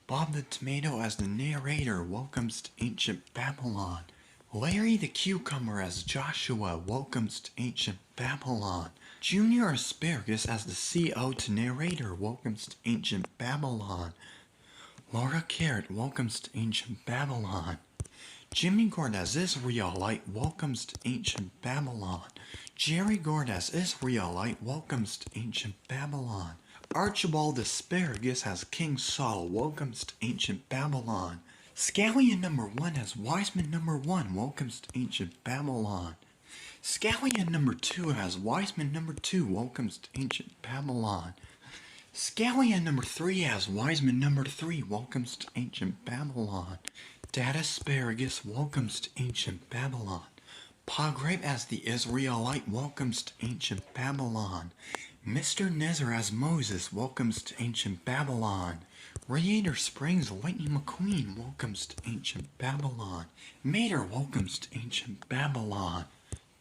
Bob the Tomato as the narrator welcomes to ancient Babylon. Larry the Cucumber as Joshua welcomes to ancient Babylon. Junior Asparagus as the CO to narrator welcomes to ancient Babylon. Laura Carrot welcomes to ancient Babylon. Jimmy Gord as Israelite welcomes to ancient Babylon. Jerry Gord as Israelite welcomes to ancient Babylon. Archibald Asparagus as King Saul welcomes to ancient Babylon. Scallion number 1 as Wiseman number 1 welcomes to ancient Babylon. Scallion number 2 as Wiseman number 2 welcomes to ancient Babylon. Scallion number 3 as Wiseman number 3 welcomes to ancient Babylon. Dad Asparagus welcomes to ancient Babylon. Pogrape as the Israelite welcomes to ancient Babylon. Mr. Nezer as Moses welcomes to ancient Babylon. Radiator Springs Lightning McQueen welcomes to ancient Babylon. Mater welcomes to ancient Babylon.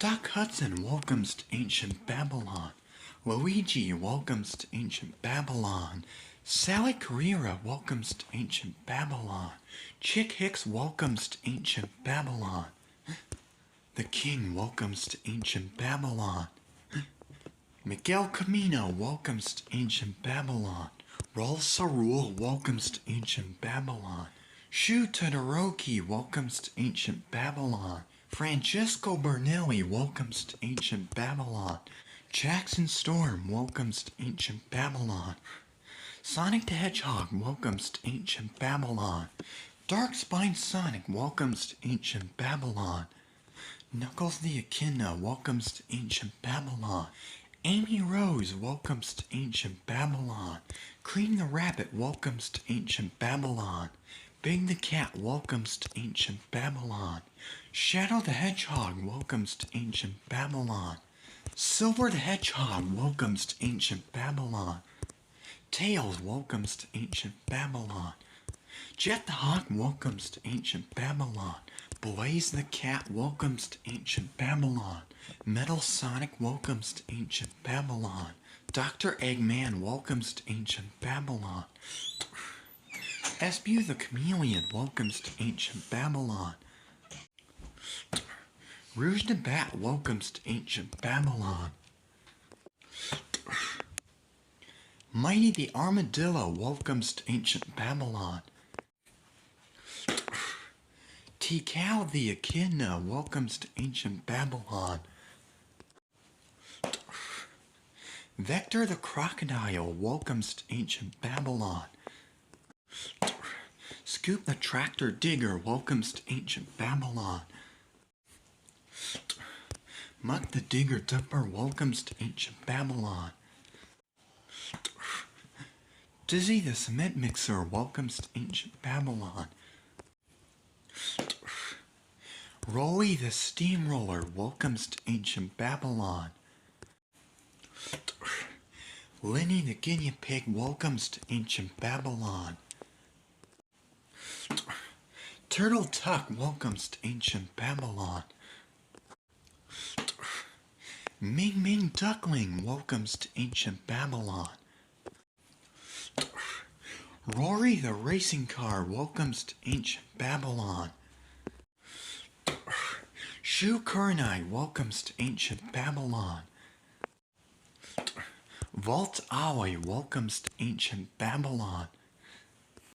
Doc Hudson welcomes to ancient Babylon. Luigi welcomes to ancient Babylon. Sally Carrera welcomes to ancient Babylon. Chick Hicks welcomes to ancient Babylon. The King welcomes to ancient Babylon. Miguel Camino welcomes to ancient Babylon. Raul Sarul welcomes to ancient Babylon. Shu Todoroki welcomes to ancient Babylon. Francesco Bernelli welcomes to ancient Babylon. Jackson Storm welcomes to ancient Babylon. Sonic the Hedgehog welcomes to ancient Babylon. Dark Spine Sonic welcomes to ancient Babylon. Knuckles the Echidna welcomes to ancient Babylon. Amy Rose welcomes to ancient Babylon. Cream the Rabbit welcomes to ancient Babylon. Big the Cat welcomes to ancient Babylon. Shadow the Hedgehog welcomes to ancient Babylon. Silver the Hedgehog welcomes to ancient Babylon. Tails welcomes to ancient Babylon. Jet the Hawk welcomes to ancient Babylon. Blaze the Cat welcomes to ancient Babylon. Metal Sonic welcomes to ancient Babylon. Dr. Eggman welcomes to ancient Babylon. Espew the Chameleon welcomes to ancient Babylon. Rouge the Bat welcomes to ancient Babylon. Mighty the Armadillo welcomes to ancient Babylon. Tikal the Echidna welcomes to ancient Babylon. Vector the Crocodile welcomes to ancient Babylon. Scoop the Tractor Digger welcomes to ancient Babylon. Muck the Digger Dumper welcomes to ancient Babylon. Dizzy the Cement Mixer welcomes to ancient Babylon. Rolly the Steamroller welcomes to ancient Babylon. Lenny the Guinea Pig welcomes to ancient Babylon. Turtle Tuck welcomes to ancient Babylon. Ming Ming Duckling welcomes to ancient Babylon. Rory the Racing Car welcomes to ancient Babylon. Shu Kurenai welcomes to ancient Babylon. Vault Aoi welcomes to ancient Babylon.